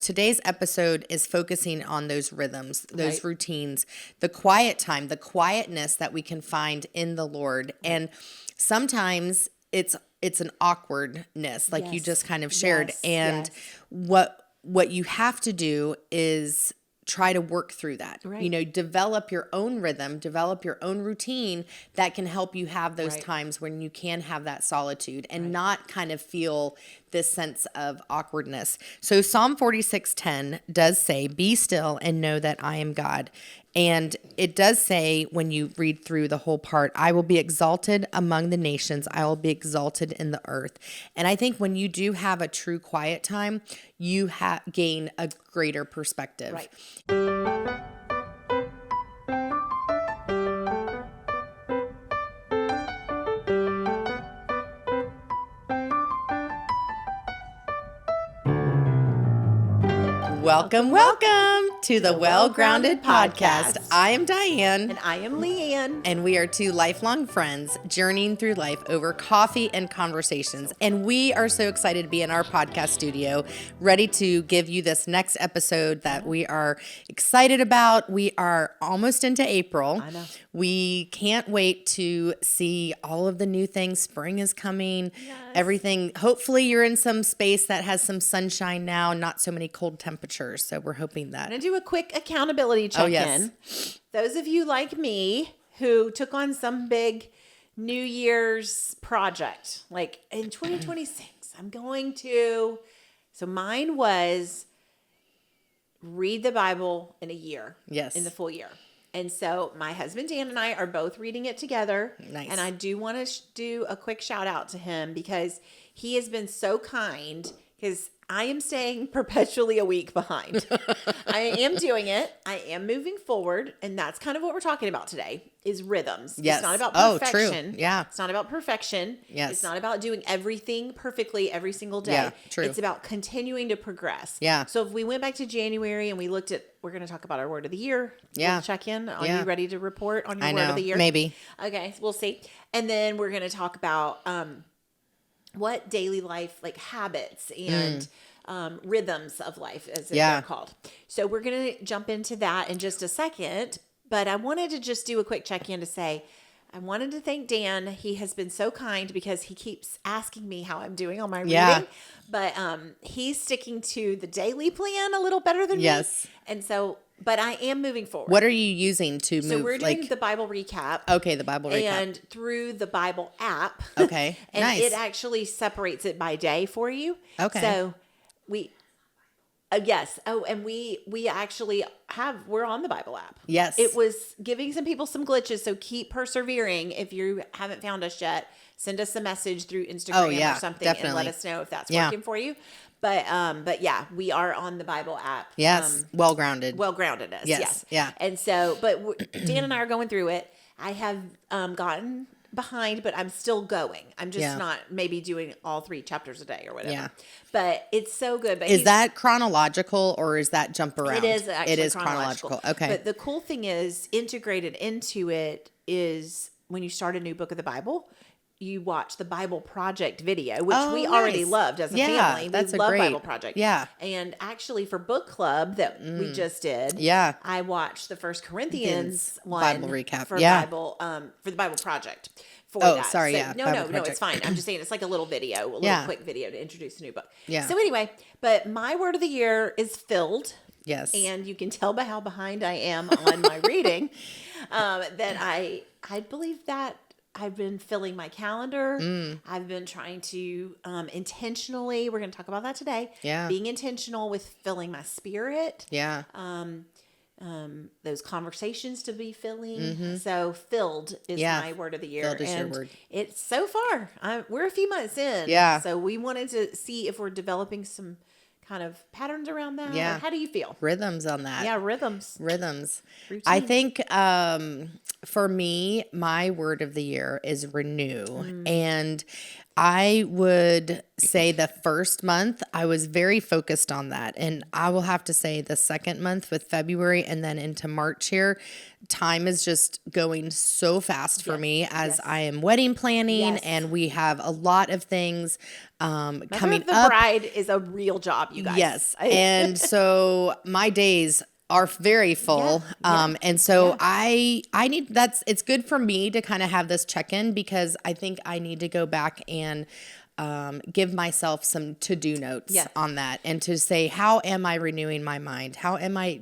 today's episode is focusing on those rhythms, those routines, the quiet time, the quietness that we can find in the Lord. And sometimes it's an awkwardness, like you just kind of shared. And what you have to do is try to work through that. Develop your own rhythm, develop your own routine that can help you have those times when you can have that solitude and not kind of feel this sense of awkwardness. So Psalm 46:10 does say, "Be still and know that I am God." And it does say, when you read through the whole part, "I will be exalted among the nations. I will be exalted in the earth." And I think when you do have a true quiet time, you gain a greater perspective. Welcome to the Well-Grounded Podcast. I am Diane. And I am Leigh Ann. And we are two lifelong friends journeying through life over coffee and conversations. And we are so excited to be in our podcast studio, ready to give you this next episode that we are excited about. We are almost into April. I know. We can't wait to see all of the new things. Spring is coming. Yes. Everything. Hopefully you're in some space that has some sunshine now, not so many cold temperatures. So we're hoping that. I'm going to do a quick accountability check-in. Those of you like me who took on some big New Year's project, like in 2026, I'm going to, so mine was read the Bible in a year. Yes. In the full year. And so my husband, Dan, and I are both reading it together. Nice. And I do want to do a quick shout out to him because he has been so kind, because I am staying perpetually a week behind. I am doing it. I am moving forward. And that's kind of what we're talking about today is rhythms. Yes. It's not about True. perfection. Yeah. It's not about perfection. Yes. It's not about doing everything perfectly every single day. Yeah, true. It's about continuing to progress. Yeah. So if we went back to January and we looked at, we're going to talk about our word of the year. Yeah. We'll check in. Are you ready to report on your word of the year? Maybe. Okay. We'll see. And then we're going to talk about, what daily life, like habits and rhythms of life, as they're called. So we're going to jump into that in just a second. But I wanted to just do a quick check-in to say, I wanted to thank Dan. He has been so kind because he keeps asking me how I'm doing on my reading. But he's sticking to the daily plan a little better than me. And so, but I am moving forward. What are you using to move? So we're doing the Bible recap. Okay, the Bible recap. And through the Bible app. Okay, and nice. it actually separates it by day for you. Okay. So we, yes. Oh, and we actually we're on the Bible app. Yes. It was giving some people some glitches, so keep persevering. If you haven't found us yet, send us a message through Instagram or something and let us know if that's working for you. But yeah, we are on the Bible app. Yes. Well-grounded. Well-groundedness. Yes. Yeah. And so, but Dan and I are going through it. I have gotten behind, but I'm still going. I'm just not maybe doing all 3 chapters a day or whatever. Yeah. But it's so good. But is that chronological or is that jump around? It is actually It is chronological. Okay. But the cool thing is integrated into it is when you start a new book of the Bible, you watch the Bible Project video, which we already loved as a family. That's we love great Bible Project. Yeah. And actually for book club that we just did, I watched the First Corinthians one Bible recap for Bible for the Bible Project. For that. Sorry, So, No, it's fine. I'm just saying it's like a little video, a little quick video to introduce a new book. Yeah. So anyway, but my word of the year is filled. Yes. And you can tell by how behind I am on my reading that I believe that I've been filling my calendar. I've been trying to intentionally, we're going to talk about that today. Yeah. Being intentional with filling my spirit. Yeah. Those conversations to be filling. So filled is my word of the year. Filled is and your word. It's so far, we're a few months in. Yeah. So we wanted to see if we're developing some kind of patterns around that. Yeah. How do you feel? Rhythms on that. Yeah, rhythms. Routine. I think for me, my word of the year is renew. And I would say the first month I was very focused on that. And I will have to say the second month with February and then into March here, time is just going so fast for me as I am wedding planning and we have a lot of things coming the up. bride is a real job, you guys. Yes. And so my days are very full. And so I need, it's good for me to kind of have this check-in because I think I need to go back and give myself some to-do notes on that and to say, how am I renewing my mind? How am I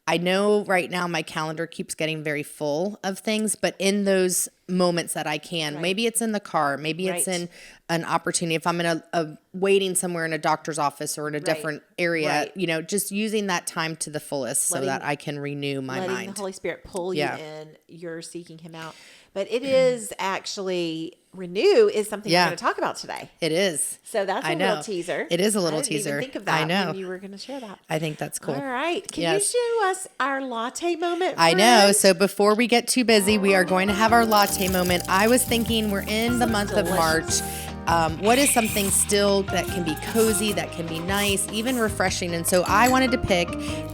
I know right now my calendar keeps getting very full of things, but in those moments that I can, maybe it's in the car, maybe it's in an opportunity. If I'm in a waiting somewhere in a doctor's office or in a different area, just using that time to the fullest so that I can renew my mind. Letting the Holy Spirit pull you in, you're seeking him out. But it is actually, renew is something we're going to talk about today. It is. So that's a little teaser. It is a little I didn't teaser. Even think of that I know. when you were going to share that. I think that's cool. All right. Can you show us our latte moment? I know. So before we get too busy, we are going to have our latte moment. I was thinking we're in the month of March. What is something still that can be cozy, that can be nice, even refreshing? And so I wanted to pick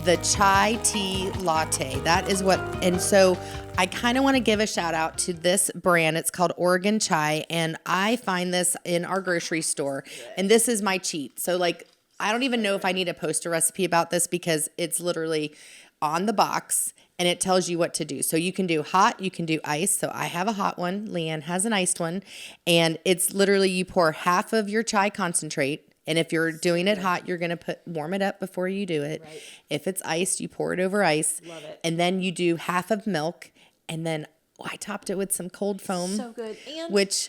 the chai tea latte. That is what, and so I kind of want to give a shout out to this brand. It's called Oregon Chai, and I find this in our grocery store, and this is my cheat. So like, I don't even know if I need to post a recipe about this because it's literally on the box and it tells you what to do. So you can do hot, you can do ice. So I have a hot one, Leigh Ann has an iced one, and it's literally you pour half of your chai concentrate. And if you're doing it hot, you're going to warm it up before you do it. Right. If it's iced, you pour it over ice. Love it. And then you do half of milk. And then I topped it with some cold foam. So good. And which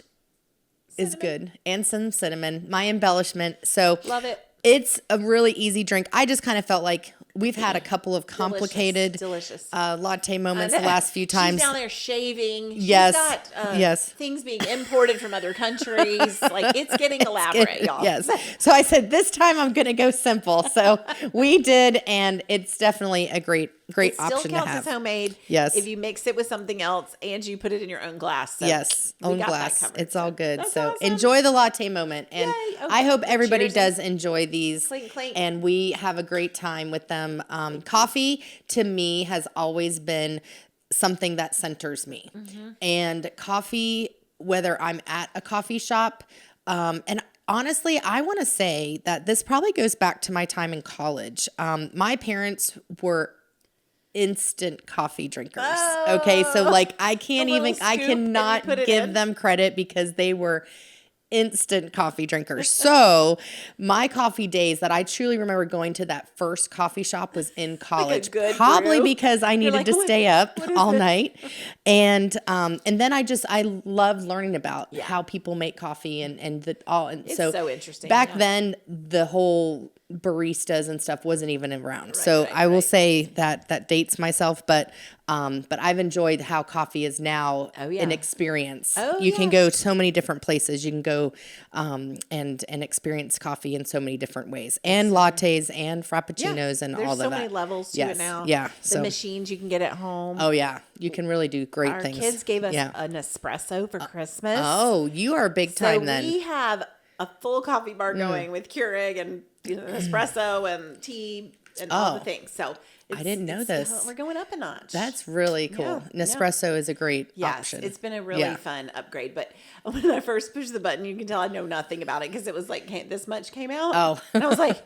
is good. And some cinnamon. My embellishment. So love it. It's a really easy drink. I just kind of felt like we've had a couple of complicated delicious. Latte moments the last few times. She's down there shaving. Yes. She's got things being imported from other countries. Like it's getting elaborate, y'all. Yes. So I said, this time I'm going to go simple. So we did, and it's definitely a great option to have. It still counts as homemade. Yes. If you mix it with something else and you put it in your own glass. So yes. Own glass. It's all good. So awesome. Enjoy the latte moment. And I hope everybody does enjoy these. Clink, clink. And we have a great time with them. Coffee to me has always been something that centers me. Mm-hmm. And coffee, whether I'm at a coffee shop, and honestly, I want to say that this probably goes back to my time in college. My parents were instant coffee drinkers. Okay. So like I cannot give them credit because they were instant coffee drinkers. So my coffee days that I truly remember going to that first coffee shop was in college, probably because I needed to stay up all night. And then I love learning about how people make coffee and it's so interesting. Back then the whole baristas and stuff wasn't even around. I will say that dates myself, but I've enjoyed how coffee is now an experience. You can go so many different places. You can go and experience coffee in so many different ways, and lattes and frappuccinos and all of that. There's so many levels to it now. Yeah. The machines you can get at home. Oh yeah. You can really do great things. Our kids gave us an espresso for Christmas. Oh, you are big time then. We have a full coffee bar going with Keurig and espresso and tea and all the things. So I didn't know this. We're going up a notch. That's really cool. Nespresso is a great option. It's been a really fun upgrade. But when I first pushed the button, you can tell I know nothing about it because it was like this much came out. Oh, and I was like,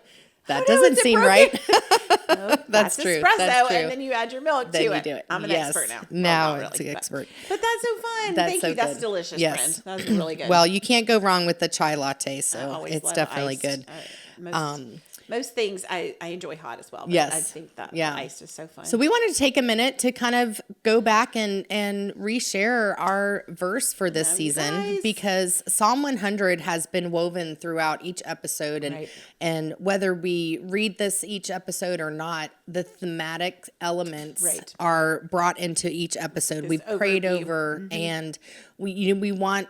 that doesn't seem right. Nope, that's true. Espresso, that's true. And then you add your milk then to you it. Do it. I'm an expert now. Now it's an expert. But that's so fun. Thank you. That's delicious, friend. That's really good. Well, you can't go wrong with the chai latte, so it's definitely good. Most things I enjoy hot as well. But yes. I think that ice is so fun. So we wanted to take a minute to kind of go back and reshare our verse for this season because Psalm 100 has been woven throughout each episode. And whether we read this each episode or not, the thematic elements are brought into each episode. We prayed over and we want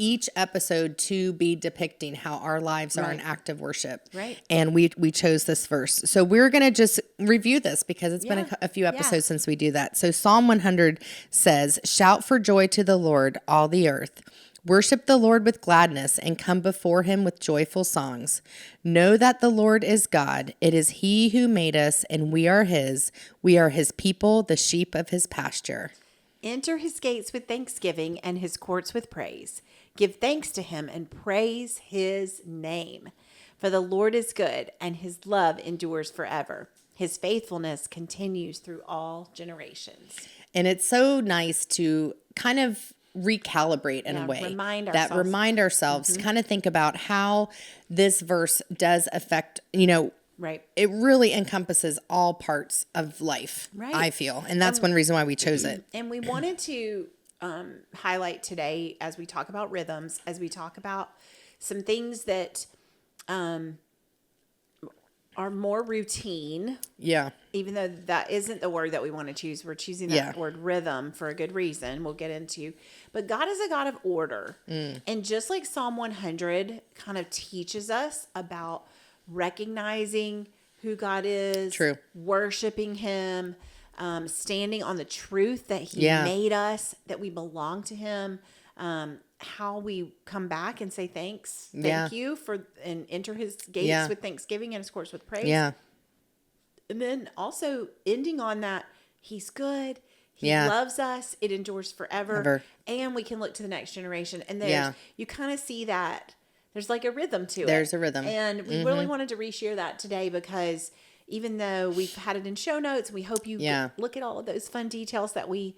each episode to be depicting how our lives are an act of worship. Right. And we chose this verse. So we're going to just review this because it's been a few episodes since we do that. So Psalm 100 says, "Shout for joy to the Lord, all the earth. Worship the Lord with gladness and come before him with joyful songs. Know that the Lord is God. It is he who made us, and we are his. We are his people, the sheep of his pasture. Enter his gates with thanksgiving and his courts with praise. Give thanks to him and praise his name. For the Lord is good, and his love endures forever. His faithfulness continues through all generations. And it's so nice to kind of recalibrate in a way. Remind ourselves to kind of think about how this verse does affect, right. It really encompasses all parts of life, right. I feel. And that's one reason why we chose it. And we wanted to highlight today, as we talk about rhythms, as we talk about some things that are more routine. Yeah. Even though that isn't the word that we want to choose. We're choosing that word rhythm for a good reason. We'll get into. But God is a God of order. And just like Psalm 100 kind of teaches us about recognizing who God is, True. Worshiping him, standing on the truth that he made us, that we belong to him, how we come back and say thank you for, and enter his gates with thanksgiving and his courts with praise. Yeah. And then also ending on that, he's good. He loves us. It endures forever. And we can look to the next generation. And there's, you kind of see that there's like a rhythm to it. There's a rhythm. And we really wanted to reshare that today, because even though we've had it in show notes, we hope you look at all of those fun details that we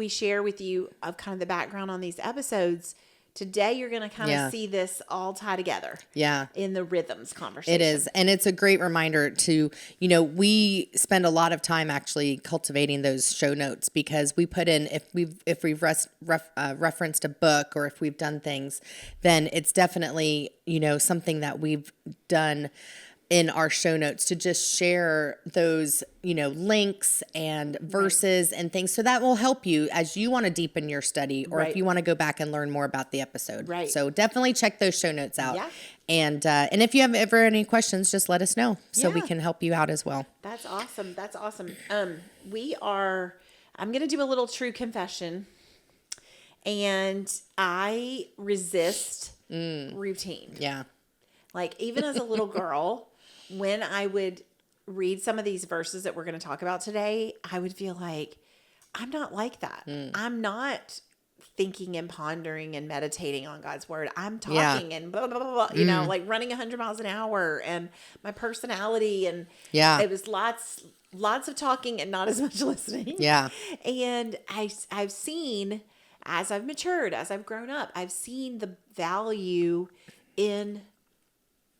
share with you of kind of the background on these episodes. Today, you're going to kind of see this all tie together. Yeah. In the rhythms conversation. It is. And it's a great reminder to, we spend a lot of time actually cultivating those show notes, because we put in, if we've referenced a book, or if we've done things, then it's definitely, something that we've done in our show notes to just share those, links and verses and things. So that will help you as you want to deepen your study, or if you want to go back and learn more about the episode. Right. So definitely check those show notes out. Yeah. And if you have ever any questions, just let us know so we can help you out as well. That's awesome. That's awesome. I'm going to do a little true confession. And I resist routine. Yeah. Like, even as a little girl, when I would read some of these verses that we're going to talk about today, I would feel like, I'm not like that. I'm not thinking and pondering and meditating on God's word. I'm talking and blah, blah, blah, blah, like running 100 miles an hour, and my personality. And it was lots of talking and not as much listening. Yeah. And I've seen, as I've matured, as I've grown up, I've seen the value in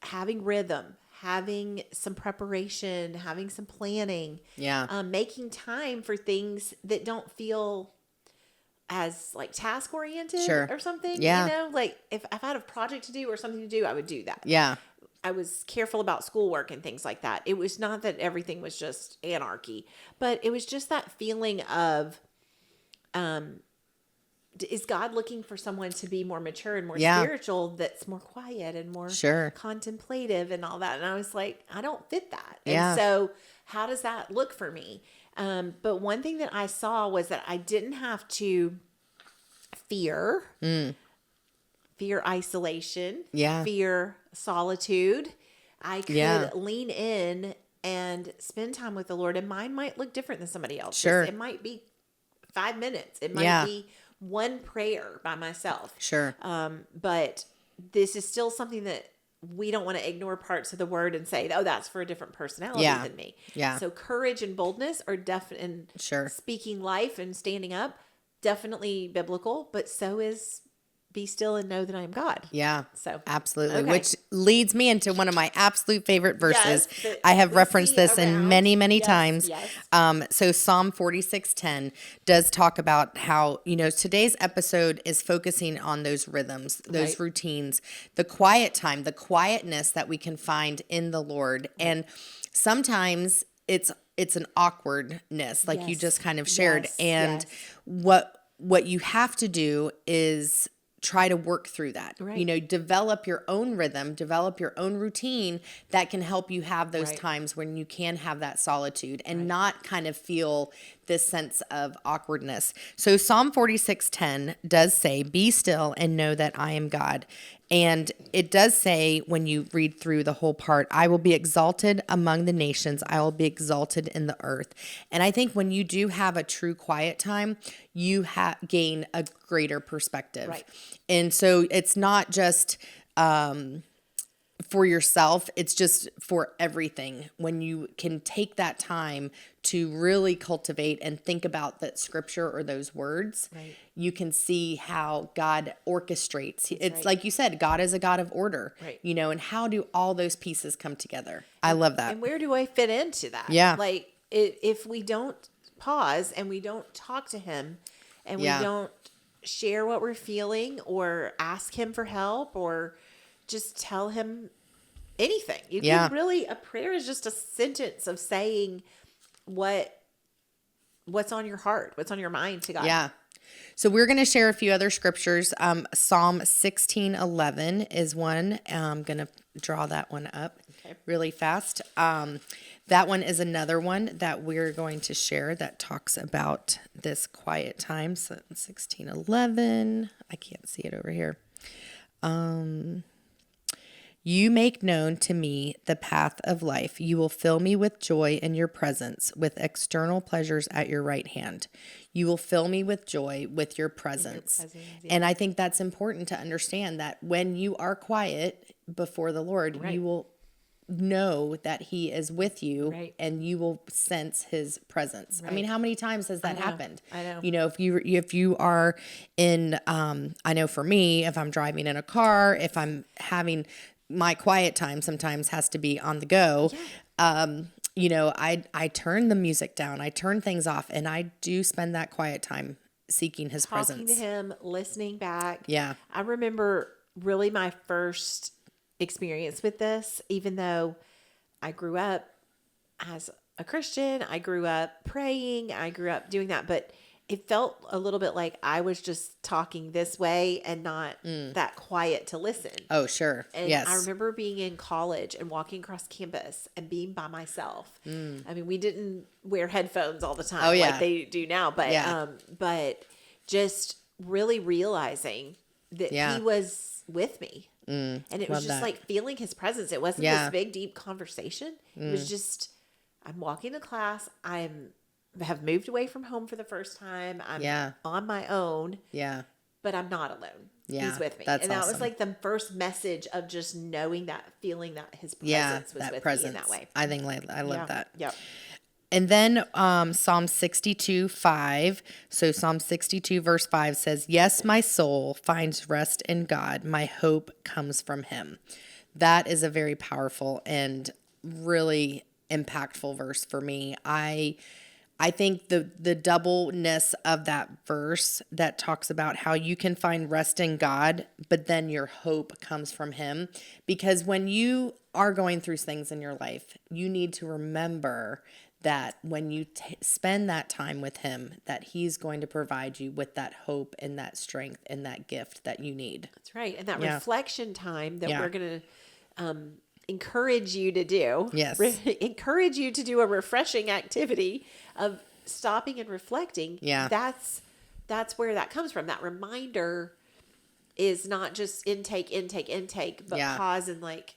having rhythm, having some preparation, having some planning, making time for things that don't feel as like task oriented or something. Like if I had a project to do or something to do, I would do that. Yeah. I was careful about schoolwork and things like that. It was not that everything was just anarchy, but it was just that feeling of, is God looking for someone to be more mature and more spiritual, that's more quiet and more contemplative and all that? And I was like, I don't fit that. And so how does that look for me? But one thing that I saw was that I didn't have to fear isolation, fear solitude. I could lean in and spend time with the Lord, and mine might look different than somebody else's. It might be 5 minutes. It might be one prayer by myself. But this is still something that we don't want to ignore parts of the word and say, oh, that's for a different personality than me. So courage and boldness are definitely, speaking life and standing up, definitely biblical, but so is be still and know that I am God. Yeah. So absolutely. Which leads me into one of my absolute favorite verses. I have referenced this in many times. So Psalm 46:10 does talk about how, today's episode is focusing on those rhythms, those routines, the quiet time, the quietness that we can find in the Lord. And sometimes it's an awkwardness, like you just kind of shared. And what you have to do is try to work through that. Right. Develop your own rhythm, develop your own routine that can help you have those Right. times when you can have that solitude and not kind of feel this sense of awkwardness. So Psalm 46:10 does say, "Be still and know that I am God." And it does say, when you read through the whole part, "I will be exalted among the nations. I will be exalted in the earth." And I think when you do have a true quiet time, you gain a greater perspective. Right. And so it's not just for yourself, it's just for everything. When you can take that time to really cultivate and think about that scripture or those words, you can see how God orchestrates. It's like you said, God is a God of order, and how do all those pieces come together? I love that. And where do I fit into that? Yeah. Like if we don't pause and we don't talk to him and we don't share what we're feeling or ask him for help or just tell him anything. You can really, a prayer is just a sentence of saying what's on your heart, what's on your mind to God. Yeah. So we're going to share a few other scriptures. Psalm 16:11 is one. I'm going to draw that one up really fast. That one is another one that we're going to share that talks about this quiet time. So 16:11. I can't see it over here. You make known to me the path of life. You will fill me with joy in your presence, with external pleasures at your right hand. You will fill me with joy with your presence. And I think that's important to understand, that when you are quiet before the Lord, you will know that he is with you and you will sense his presence. I mean, how many times has that happened? I know. If you are in, I know for me, if I'm driving in a car, if I'm having my quiet time sometimes has to be on the go. I turn the music down, I turn things off, and I do spend that quiet time seeking his presence. Talking to him, listening back. Yeah. I remember really my first experience with this, even though I grew up as a Christian, I grew up praying, I grew up doing that, but it felt a little bit like I was just talking this way and not that quiet to listen. Oh, sure. And yes. I remember being in college and walking across campus and being by myself. I mean, we didn't wear headphones all the time like they do now, but just really realizing that he was with me. And it was just like feeling his presence. It wasn't this big, deep conversation. It was just, I'm walking to class. Have moved away from home for the first time. I'm on my own. Yeah. But I'm not alone. Yeah. He's with me. That's and that awesome. Was like the first message of just knowing that, feeling that his presence was with me in that way. I think I love that. Yep. And then Psalm 62:5. So Psalm 62 verse 5 says, "Yes, my soul finds rest in God. My hope comes from him." That is a very powerful and really impactful verse for me. I think the doubleness of that verse that talks about how you can find rest in God, but then your hope comes from him. Because when you are going through things in your life, you need to remember that when you spend that time with him, that he's going to provide you with that hope and that strength and that gift that you need. That's right. And that reflection time that we're going to encourage you to do. Yes. Encourage you to do a refreshing activity of stopping and reflecting. Yeah. That's where that comes from. That reminder is not just intake, but pause and like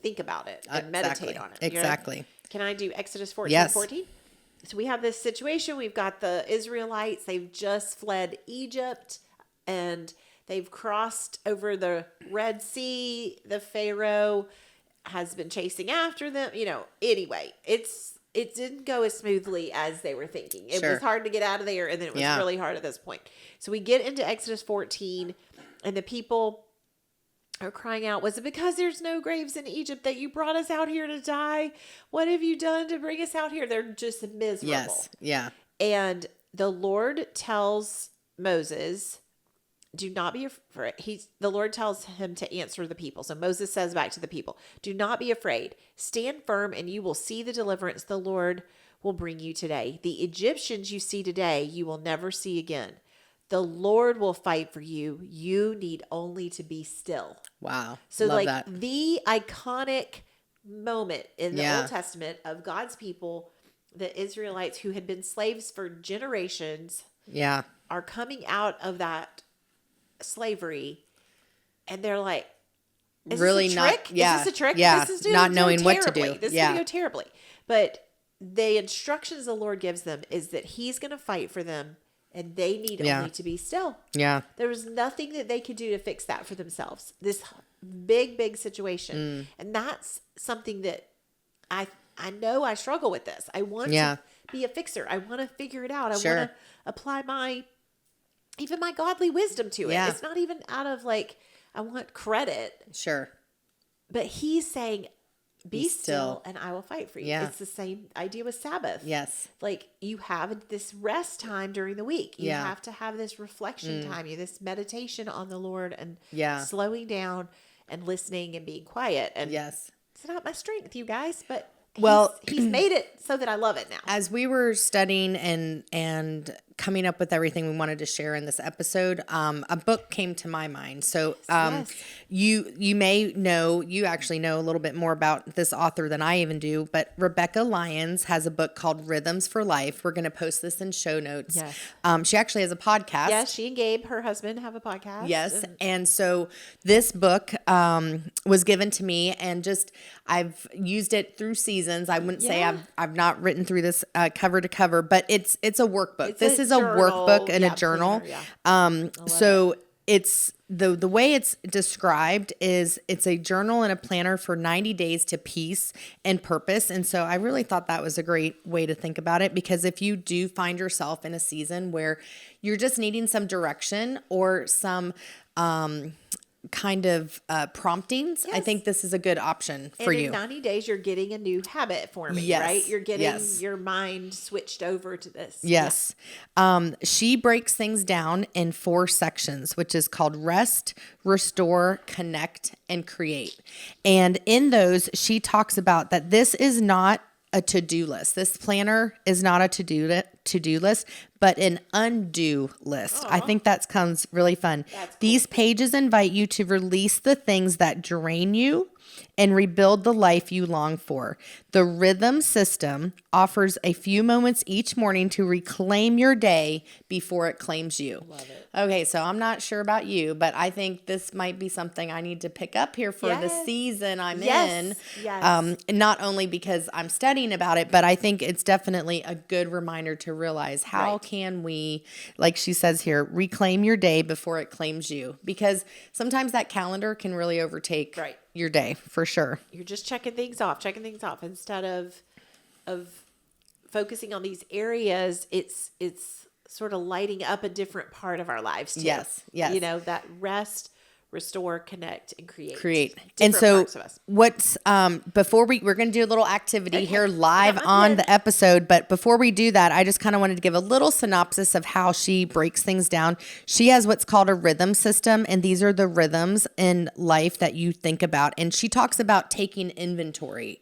think about it and meditate on it. Exactly. You know? Can I do Exodus 14:14? So we have this situation. We've got the Israelites. They've just fled Egypt and they've crossed over the Red Sea. The Pharaoh has been chasing after them. Anyway, it didn't go as smoothly as they were thinking. It was hard to get out of there, and then it was really hard at this point. So we get into Exodus 14, and the people are crying out, "Was it because there's no graves in Egypt that you brought us out here to die? What have you done to bring us out here?" They're just miserable. Yes, yeah. And the Lord tells Moses, "Do not be afraid." The Lord tells him to answer the people. So Moses says back to the people, "Do not be afraid. Stand firm and you will see the deliverance the Lord will bring you today. The Egyptians you see today, you will never see again. The Lord will fight for you. You need only to be still. Wow. So Love like that. the iconic moment in the Yeah. Old Testament of God's people, the Israelites who had been slaves for generations, Yeah. are coming out of that slavery, and they're like, is Really this a not. trick? Yeah. Is this a trick? Yeah. This is going Not to go knowing what to terribly. do. This is Yeah. going to go terribly. But the instructions the Lord gives them is that he's going to fight for them, and they need Yeah. only to be still. Yeah. There was nothing that they could do to fix that for themselves. This big situation. And that's something that I know I struggle with this. I want Yeah. to be a fixer. I want to figure it out. I Sure. want to apply even my godly wisdom to it. Yeah. It's not even out of like, I want credit. Sure. But he's saying, be Be still still. and I will fight for you. Yeah. It's the same idea with Sabbath. Yes. Like you have this rest time during the week. You Yeah. have to have this reflection time, this meditation on the Lord and Yeah. slowing down and listening and being quiet. And Yes. it's not my strength, you guys, but Well, he's made it so that I love it now. as we were studying and coming up with everything we wanted to share in this episode, a book came to my mind. So Yes. you may know, you actually know a little bit more about this author than I even do, but Rebecca Lyons has a book called Rhythms for Life. We're going to post this in show notes. Yes. She actually has a podcast. Yes, she and Gabe, her husband, have a podcast. Yes. And so this book was given to me, and just I've used it through seasons. I wouldn't say Yeah. I've not written through this cover to cover, but it's a workbook. It's This a is a journal. workbook and Yeah, a journal. planner, yeah. So it's the way it's described is it's a journal and a planner for 90 days to peace and purpose. And so I really thought that was a great way to think about it, because if you do find yourself in a season where you're just needing some direction or some kind of promptings, I Yes. think this is a good option for and in you. 90 days, you're getting a new habit forming, Yes. right? You're getting Yes. your mind switched over to this. Yes. She breaks things down in 4 sections, which is called rest, restore, connect, and create. And in those, she talks about that this is not a to-do list. This planner is not a to-do list, but an undo list. I think that comes really fun. That's cool. These pages invite you to release the things that drain you and rebuild the life you long for. The rhythm system offers a few moments each morning to reclaim your day before it claims you. Love it. Okay, so I'm not sure about you, but I think this might be something I need to pick up here for the Yes. season I'm Yes. in. Yes. Not only because I'm studying about it, but I think it's definitely a good reminder to realize how Right. can we, like she says here, reclaim your day before it claims you. Because sometimes that calendar can really overtake Right. your day, for sure. You're just checking things off instead of focusing on these areas. It's sort of lighting up a different part of our lives too. Yes, yes. You know, that rest, restore, connect, and create. And Different so parts of us. what's before we're going to do a little activity here live I'm on good. the episode, but before we do that, I just kind of wanted to give a little synopsis of how she breaks things down. She has what's called a rhythm system, and these are the rhythms in life that you think about. And she talks about taking inventory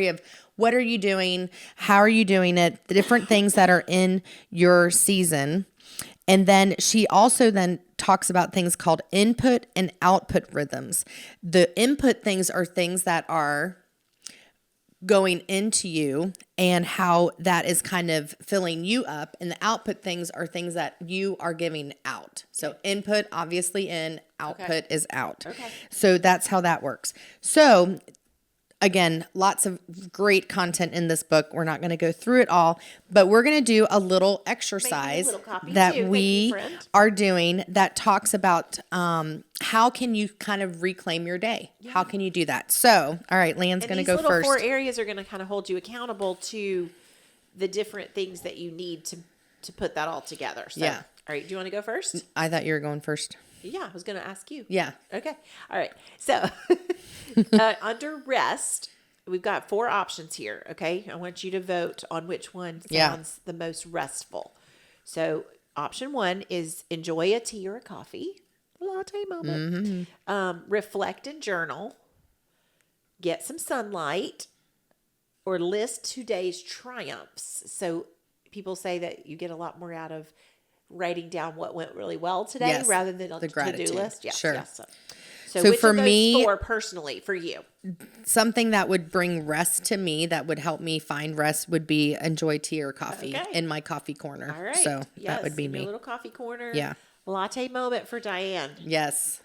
of what are you doing, how are you doing it, the different things that are in your season. And then she also then talks about things called input and output rhythms. The input things are things that are going into you and how that is kind of filling you up. And the output things are things that you are giving out. So input, obviously in, output is out. Okay. So that's how that works. So again, lots of great content in this book. We're not going to go through it all, but we're going to do a little exercise little copy that too. Thank you, we friend. are doing that talks about how can you kind of reclaim your day? Yeah. How can you do that? So, all right, Leanne's going to go little first. 4 areas are going to kind of hold you accountable to the different things that you need to put that all together. So, Yeah. All right. Do you want to go first? I thought you were going first. Yeah, I was going to ask you. Yeah. Okay. All right. So under rest, we've got 4 options here. Okay. I want you to vote on which one sounds the most restful. So option 1 is enjoy a tea or a coffee, latte moment, reflect and journal, get some sunlight, or list today's triumphs. So people say that you get a lot more out of writing down what went really well today Yes, rather than a the to-do gratitude. list. Yes, Sure. yes. So So which for of those me- 4 personally for you? Something that would bring rest to me, that would help me find rest, would be enjoy tea or coffee Okay. in my coffee corner. All right. So yes, that would be in your me. little coffee corner. Yeah. Latte moment for Diane. Yes.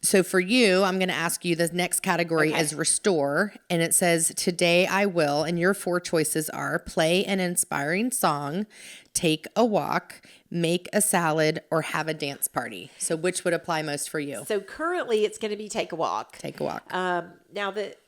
So for you, I'm going to ask you, the next category Okay. is restore. And it says, today I will, and your 4 choices are play an inspiring song, take a walk, make a salad, or have a dance party. So which would apply most for you? So currently it's going to be take a walk. Take a walk. Now that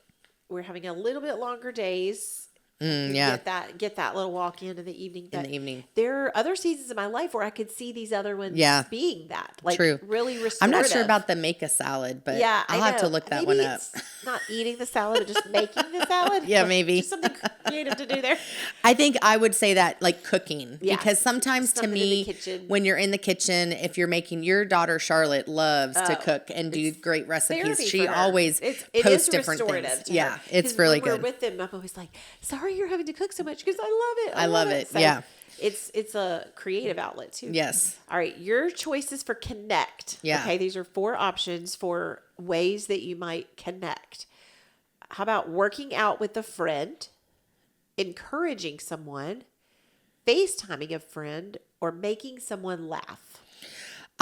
we're having a little bit longer days, Yeah. get that little walk in the evening. In the evening. There are other seasons in my life where I could see these other ones Yeah. being that, like True. really restorative. I'm not sure about the make a salad, but Yeah, I'll I have to know. look that Maybe one up. it's not eating the salad, but just making the salad. Yeah, maybe. Just something creative to do there. I think I would say that like cooking, Yeah. because sometimes to Something in the me, kitchen. when you're in the kitchen, if you're making, your daughter Charlotte loves to cook and do great recipes. Therapy She for her. always It posts is different restorative things. to Yeah, her. it's 'Cause really when good. we're with them, I'm always like, sorry you're having to cook so much, because I love it. I love it. So Yeah. It's a creative outlet too. Yes. All right, your choices for connect. Yeah. Okay, these are 4 options for ways that you might connect. How about working out with a friend, encouraging someone, FaceTiming a friend, or making someone laugh?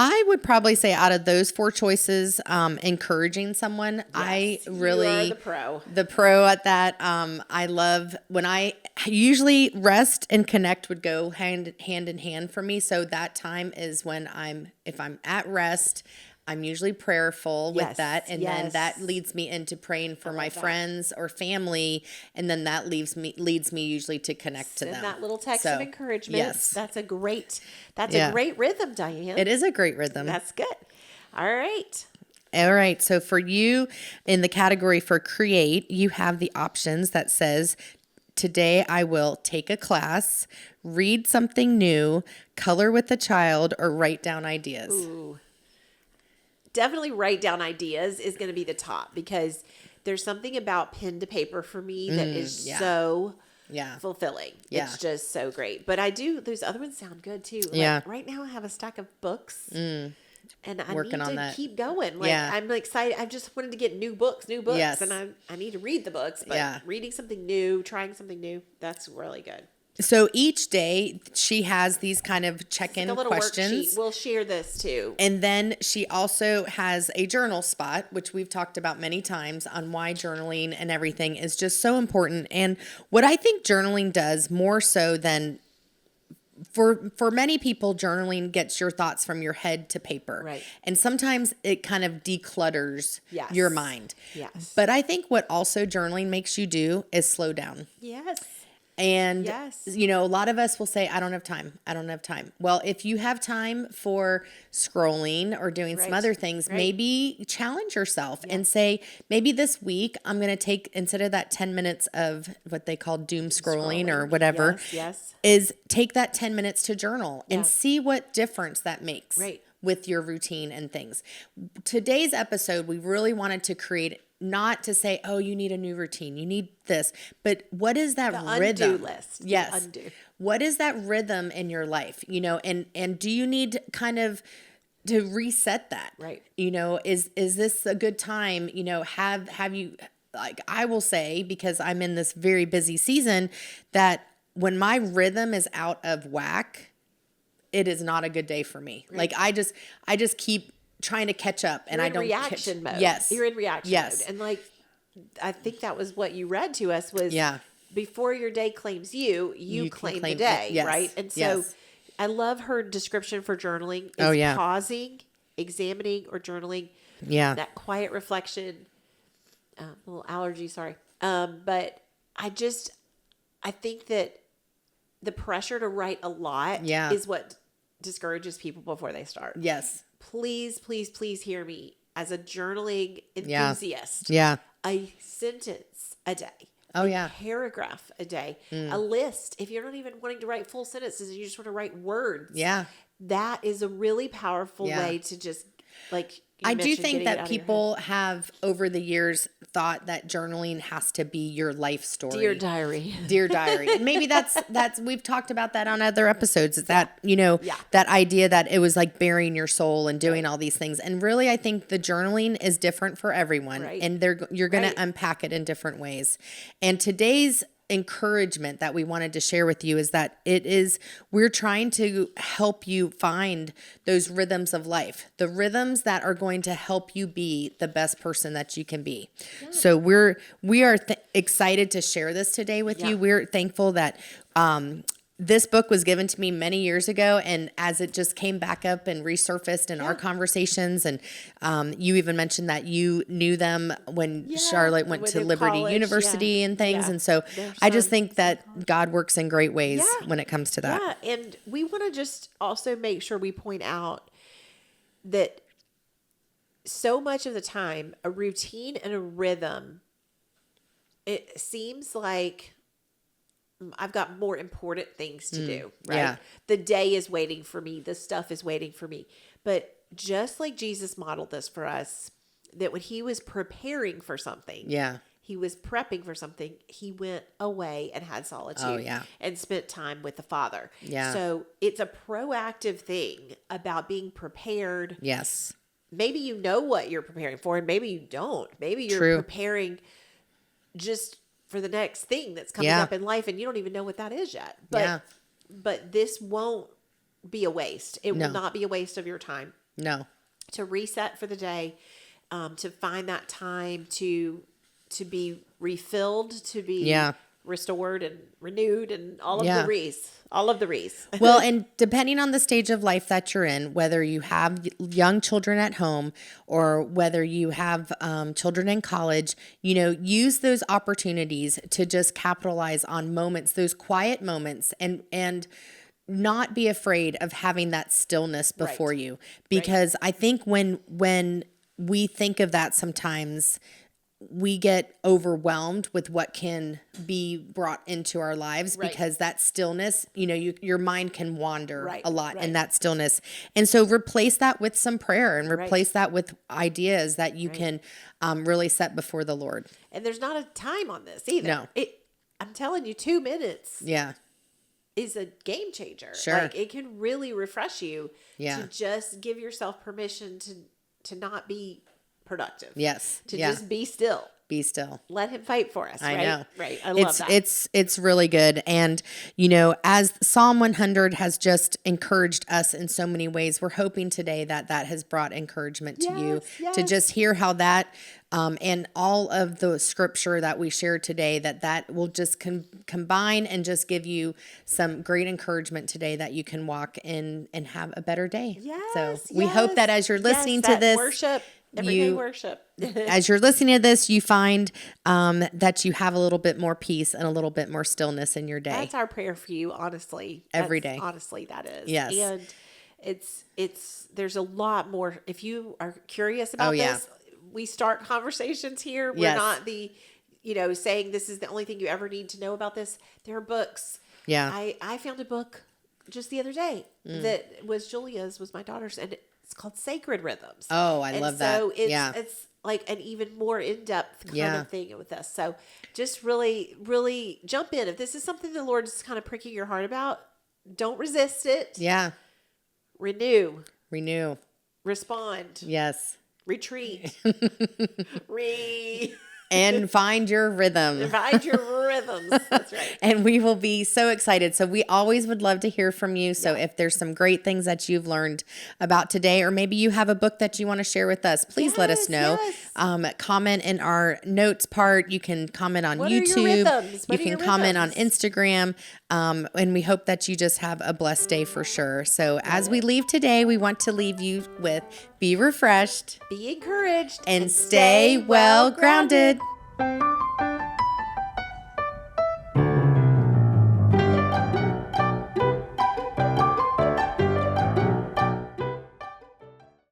I would probably say out of those 4 choices, encouraging someone, I Yes, really you are the pro. The pro at that. I love when I usually rest and connect would go hand in hand for me. So that time is when if I'm at rest, I'm usually prayerful with Yes, that. And then yes. that leads me into praying for my that. friends or family. And then that leads me usually to connect to Send them. that little text So, of encouragement. yes. That's a great Yeah. rhythm, Diane. It is a great rhythm. That's good. All right. All right. So for you, in the category for create, you have the options that says, today I will take a class, read something new, color with a child, or write down ideas. Ooh. Definitely write down ideas is going to be the top, because there's something about pen to paper for me that is yeah. so Yeah. fulfilling. Yeah. It's just so great. But those other ones sound good too. Like, Yeah. right now I have a stack of books. And I Working need on to that. keep going. Like, Yeah. I'm excited. I just wanted to get new books. Yes. And I need to read the books. But Yeah. reading something new, trying something new, that's really good. So each day she has these kind of check-in A little questions. worksheet. We'll share this too. And then she also has a journal spot, which we've talked about many times on why journaling and everything is just so important. And what I think journaling does more so than for many people, journaling gets your thoughts from your head to paper. Right. And sometimes it kind of declutters Yes. your mind. Yes. But I think what also journaling makes you do is slow down. Yes. And, Yes. you know, a lot of us will say, I don't have time. I don't have time. Well, if you have time for scrolling or doing some Right. other things, Right. maybe challenge yourself and say, maybe this week I'm going to take, instead of that 10 minutes of what they call doom scrolling or whatever, Yes. is take that 10 minutes to journal and Yeah. see what difference that makes Right. with your routine and things. Today's episode, we really wanted to create, not to say, oh, you need a new routine, you need this, but what is that rhythm? Undo list. Yes. Undo. What is that rhythm in your life? You know, and do you need kind of to reset that? Right. You know, is this a good time? You know, have you, like, I will say, because I'm in this very busy season, that when my rhythm is out of whack, it is not a good day for me. Like I just keep trying to catch up, and You're I in don't reaction mode. Yes. You're in reaction Yes. mode. And like, I think that was what you read to us was, Yeah. before your day claims you, you can claim the claim it. day, Yes. right? And so Yes. I love her description for journaling. It's Oh, yeah. pausing, examining, or journaling. Yeah. That quiet reflection. A little allergy, sorry. But I think that the pressure to write a lot Yeah. is what discourages people before they start. Yes. Please, please, please hear me as a journaling enthusiast. Yeah. A sentence a day. Oh, a yeah. paragraph a day. A list. If you're not even wanting to write full sentences and you just want to write words. Yeah. That is a really powerful Yeah. way to just like I do mentioned think getting it out that of your head. people have over the years thought that journaling has to be your life story. Dear diary. Dear diary. And maybe that's we've talked about that on other episodes. Is that, Yeah. that idea that it was like burying your soul and doing all these things. And really I think the journaling is different for everyone. Right. And you're going Right. to unpack it in different ways. And today's encouragement that we wanted to share with you is that we're trying to help you find those rhythms of life, the rhythms that are going to help you be the best person that you can be. Yeah. So we are excited to share this today with you. We're thankful that this book was given to me many years ago, and as it just came back up and resurfaced in our conversations, and you even mentioned that you knew them when Charlotte went to Liberty college, University and things, and so I just think that God works in great ways when it comes to that. Yeah, and we want to just also make sure we point out that so much of the time, a routine and a rhythm, it seems like I've got more important things to do, right? Yeah. The day is waiting for me. This stuff is waiting for me. But just like Jesus modeled this for us, that when he was preparing for something, he was prepping for something, he went away and had solitude and spent time with the Father. Yeah. So it's a proactive thing about being prepared. Yes. Maybe you know what you're preparing for, and maybe you don't. Maybe you're preparing just for the next thing that's coming up in life, and you don't even know what that is yet. But this won't be a waste. It will not be a waste of your time. No. To reset for the day, to find that time to be refilled, to be restored and renewed, and all of the re's. All of the re's. Well, and depending on the stage of life that you're in, whether you have young children at home or whether you have children in college, use those opportunities to just capitalize on moments, those quiet moments, and not be afraid of having that stillness before you. Because I think when we think of that sometimes, we get overwhelmed with what can be brought into our lives because that stillness, your mind can wander a lot in that stillness. And so replace that with some prayer and replace that with ideas that you can really set before the Lord. And there's not a time on this either. No. I'm telling you, 2 minutes is a game changer. Sure. Like, it can really refresh you to just give yourself permission to not be productive. Yes. To just be still. Be still. Let him fight for us. I right? know. Right. I love that. It's really good. And, as Psalm 100 has just encouraged us in so many ways, we're hoping today that has brought encouragement to you to just hear how that, and all of the scripture that we shared today, that will just combine and just give you some great encouragement today that you can walk in and have a better day. So we hope that as you're listening to this, worship. Everyday worship. As you're listening to this, you find that you have a little bit more peace and a little bit more stillness in your day. That's our prayer for you, honestly. Every day. Honestly, that is. Yes. And there's a lot more. If you are curious about this, we start conversations here. We're not saying this is the only thing you ever need to know about this. There are books. Yeah. I found a book just the other day that was my daughter's, and it's called Sacred Rhythms. Oh, I love that. So it's like an even more in-depth kind of thing with us. So just really, really jump in. If this is something the Lord is kind of pricking your heart about, don't resist it. Yeah. Renew. Respond. Yes. Retreat. And find your rhythm. Find your rhythms. That's right. And we will be so excited. So we always would love to hear from you. So if there's some great things that you've learned about today, or maybe you have a book that you want to share with us, please let us know. Comment in our notes part. You can comment on YouTube. You can comment on Instagram. And we hope that you just have a blessed day for sure. So as we leave today, we want to leave you with be refreshed, be encouraged, and stay well grounded.